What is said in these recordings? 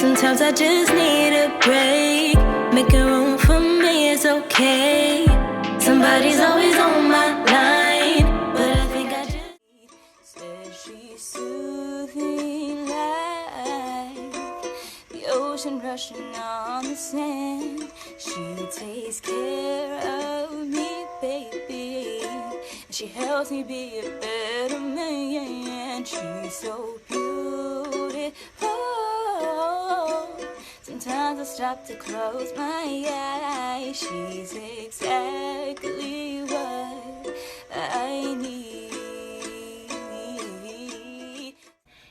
Sometimes I just need a break. Making room for me is okay. Somebody's always on my line, but I think I just said she's soothing like the ocean rushing on the sand. She takes care of me, baby. She helps me be a better man. She's so beautiful. Sometimes I stop to close my eyes. She's exactly what I need.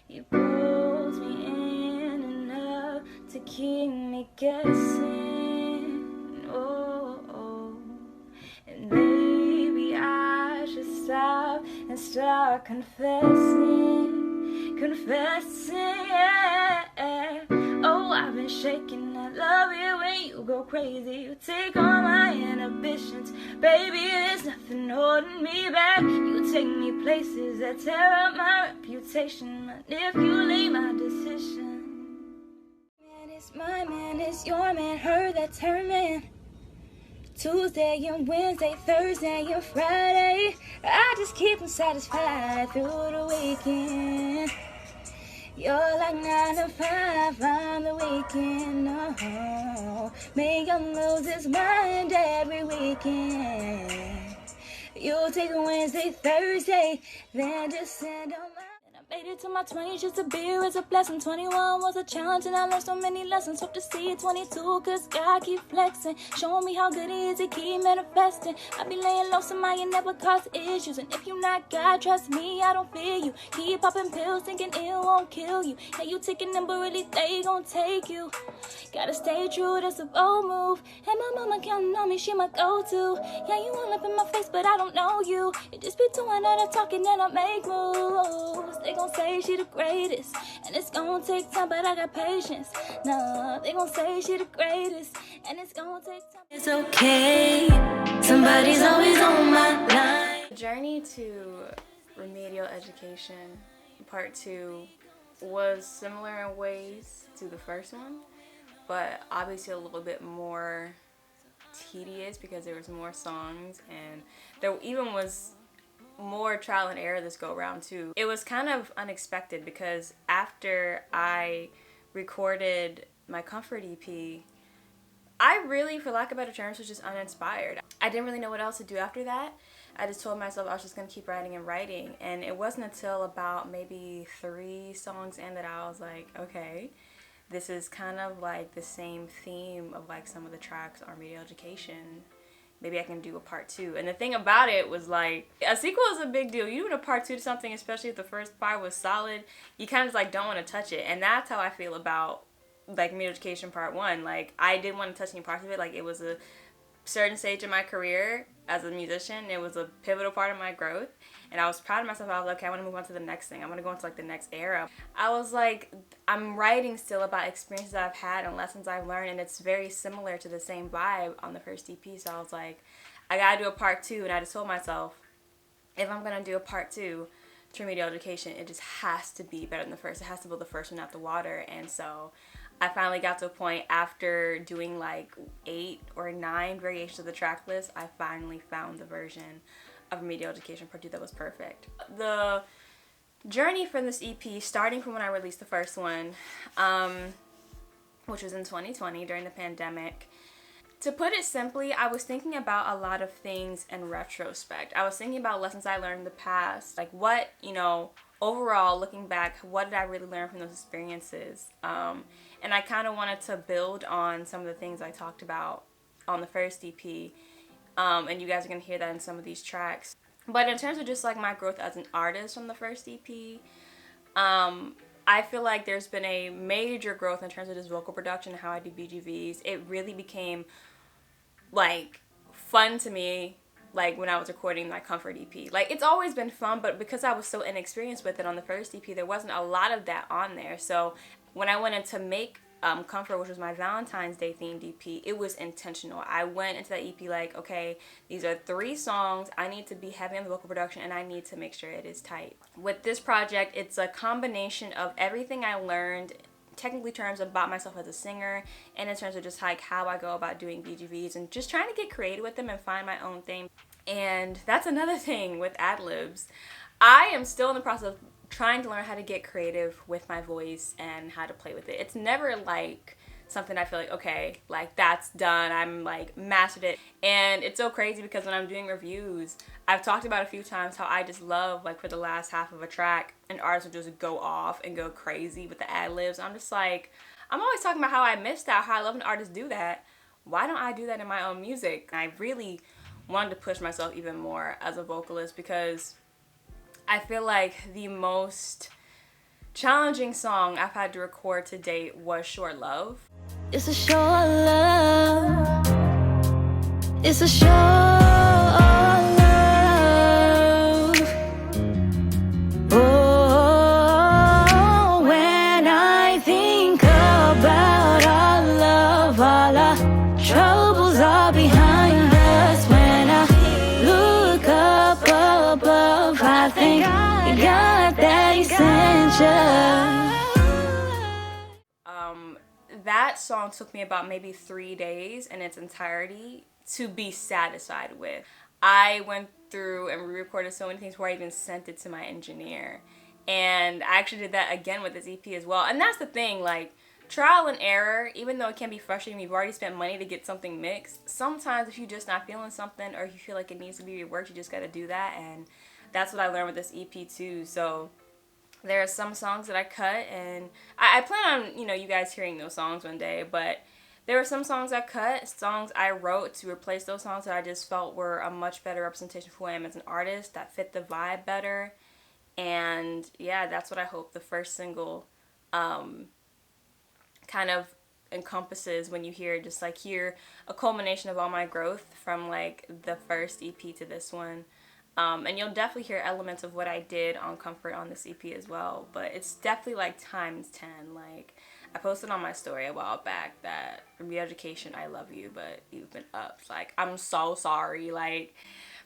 He pulls me in and out to keep me guessing. Oh. And maybe I should stop and start confessing. Yeah. Oh, I've been shaking. I love it when you go crazy. You take all my inhibitions. Baby, there's nothing holding me back. You take me places that tear up my reputation. Manipulate my decision. Man, it's my man, it's your man, her, that's her man. Tuesday and Wednesday, Thursday and Friday, I just keep them satisfied through the weekend. You're like 9 to 5 on the weekend. Oh, make him lose his mind every weekend. You take Wednesday, Thursday, then just send them out. Made it to my 20s, just a beer is a blessing. 21 was a challenge and I learned so many lessons. Hope to see you 22, cause God keep flexing. Showing me how good he is, he keep manifesting. I be laying low, somebody you never cause issues. And if you not God, trust me, I don't fear you. Keep popping pills, thinking it won't kill you. Yeah, you taking them, but really they gon' take you. Gotta stay true, that's a bold move. And my mama counting on me, she my go-to. Yeah, you all up in my face, but I don't know you. You just be doing all the talking and I make moves. They gon' say she the greatest, and it's gon' take time, but I got patience. No, they gon' say she the greatest, and it's gon' take time. It's okay, somebody's always on my line. The journey to remedial education, part 2, was similar in ways to the first one, but obviously a little bit more tedious because there was more songs, and there even was more trial and error this go around too. It was kind of unexpected because after I recorded my Comfort EP, I really, for lack of better terms, was just uninspired. I didn't really know what else to do after that. I just told myself I was just gonna keep writing and writing, and it wasn't until about maybe 3 songs in that I was like, okay, this is kind of like the same theme of like some of the tracks on Remedial Education. Maybe I can do a part 2. And the thing about it was like, a sequel is a big deal. You doing a part 2 to something, especially if the first part was solid, you kind of like don't want to touch it. And that's how I feel about like Remedial Education part 1. Like, I didn't want to touch any parts of it. Like, it was a certain stage in my career as a musician. It was a pivotal part of my growth. And I was proud of myself. I was like, okay, I want to move on to the next thing. I want to go into like the next era. I was like, I'm writing still about experiences I've had and lessons I've learned, and it's very similar to the same vibe on the first EP. So I was like, I gotta do a part 2, and I just told myself, if I'm gonna do a part 2 to Remedial Education, it just has to be better than the first. It has to blow the first one out the water. And so I finally got to a point after doing like 8 or 9 variations of the track list, I finally found the version of Remedial Education Part 2 that was perfect. The journey for this EP, starting from when I released the first one, which was in 2020 during the pandemic. To put it simply, I was thinking about a lot of things in retrospect. I was thinking about lessons I learned in the past, like what, overall, looking back, what did I really learn from those experiences? And I kind of wanted to build on some of the things I talked about on the first EP, and you guys are going to hear that in some of these tracks. But in terms of just like my growth as an artist from the first EP, I feel like there's been a major growth in terms of just vocal production and how I do BGVs. It really became like fun to me, like when I was recording my Comfort EP. Like, it's always been fun, but because I was so inexperienced with it on the first EP, there wasn't a lot of that on there. So when I went in to make Comfort, which was my Valentine's Day themed EP, it was intentional. I went into that EP like, okay, these are 3 songs. I need to be heavy on the vocal production, and I need to make sure it is tight. With this project, it's a combination of everything I learned technically terms about myself as a singer, and in terms of just like how I go about doing BGVs and just trying to get creative with them and find my own thing. And that's another thing with ad-libs. I am still in the process of trying to learn how to get creative with my voice and how to play with it. It's never like something I feel like, okay, like that's done, I'm like mastered it. And it's so crazy because when I'm doing reviews, I've talked about a few times how I just love, like for the last half of a track, an artist will just go off and go crazy with the ad-libs. I'm just like, I'm always talking about how I missed out, how I love an artist do that. Why don't I do that in my own music? I really wanted to push myself even more as a vocalist, because I feel like the most challenging song I've had to record to date was Short Love. It's a short love. It's a short love. Oh, when I think about our love, all our troubles are behind us. When I look up above, I thank God that He sent you. That song took me about maybe 3 days in its entirety to be satisfied with. I went through and re-recorded so many things where I even sent it to my engineer. And I actually did that again with this EP as well. And that's the thing, like, trial and error, even though it can be frustrating, you've already spent money to get something mixed. Sometimes if you're just not feeling something, or you feel like it needs to be reworked, you just gotta do that. And that's what I learned with this EP too. So there are some songs that I cut, and I plan on, you guys hearing those songs one day, but there were some songs I cut, songs I wrote to replace those songs that I just felt were a much better representation of who I am as an artist, that fit the vibe better. And yeah, that's what I hope the first single kind of encompasses when you hear a culmination of all my growth from like the first EP to this one. And you'll definitely hear elements of what I did on Comfort on this EP as well, but it's definitely like times 10. Like, I posted on my story a while back that Remedial Education, I love you, but you've been up. Like, I'm so sorry. Like,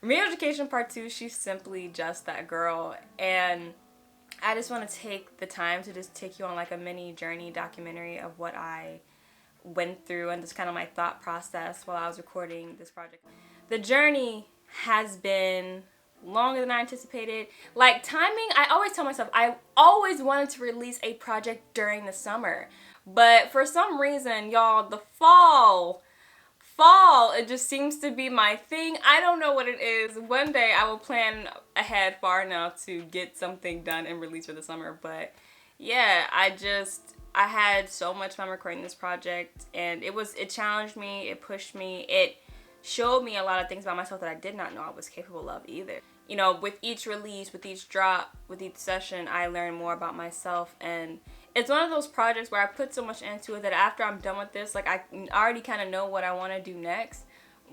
Remedial Education Part 2, she's simply just that girl. And I just want to take the time to just take you on like a mini journey documentary of what I went through and just kind of my thought process while I was recording this project. The journey has been longer than I anticipated. Like, timing, I always tell myself I always wanted to release a project during the summer, but for some reason, y'all, the fall, it just seems to be my thing. I don't know what it is. One day I will plan ahead far enough to get something done and release for the summer. But yeah, I had so much fun recording this project, and it challenged me, it pushed me, it showed me a lot of things about myself that I did not know I was capable of either. With each release, with each drop, with each session, I learned more about myself, and it's one of those projects where I put so much into it that after I'm done with this, like, I already kind of know what I want to do next,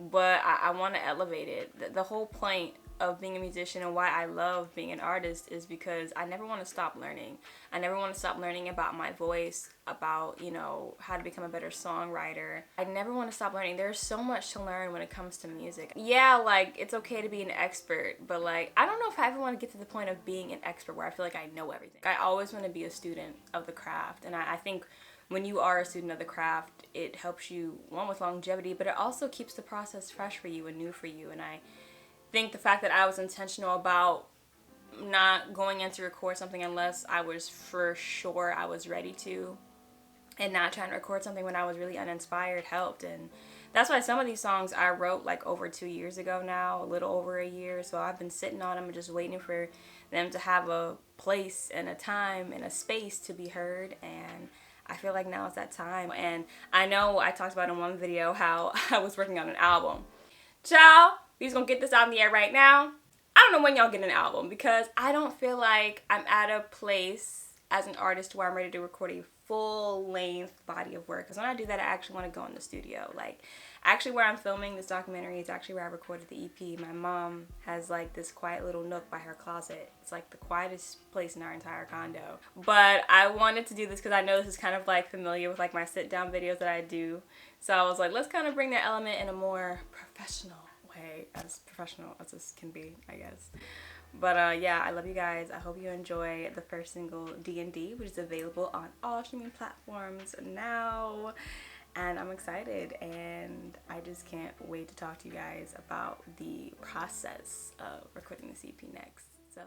but I want to elevate it. The whole point of being a musician and why I love being an artist is because I never want to stop learning. I never want to stop learning about my voice, about, how to become a better songwriter. I never want to stop learning. There's so much to learn when it comes to music. Yeah, like, it's okay to be an expert, but like, I don't know if I ever want to get to the point of being an expert where I feel like I know everything. I always want to be a student of the craft, and I think when you are a student of the craft, it helps you, one, with longevity, but it also keeps the process fresh for you and new for you. And I think the fact that I was intentional about not going in to record something unless I was for sure I was ready to, and not trying to record something when I was really uninspired, helped. And that's why some of these songs I wrote like over 2 years ago now, a little over a year. So I've been sitting on them and just waiting for them to have a place and a time and a space to be heard. And I feel like now is that time. And I know I talked about in one video how I was working on an album. Ciao! We's gonna get this out in the air right now. I don't know when y'all get an album, because I don't feel like I'm at a place as an artist where I'm ready to record a full-length body of work. Because when I do that, I actually want to go in the studio. Like, actually where I'm filming this documentary is actually where I recorded the EP. My mom has like this quiet little nook by her closet. It's like the quietest place in our entire condo. But I wanted to do this because I know this is kind of like familiar with like my sit-down videos that I do. So I was like, let's kind of bring that element in a more professional way, as professional as this can be, I guess. But yeah, I love you guys. I hope you enjoy the first single, D&D, which is available on all streaming platforms now. And I'm excited, and I just can't wait to talk to you guys about the process of recording this EP next. So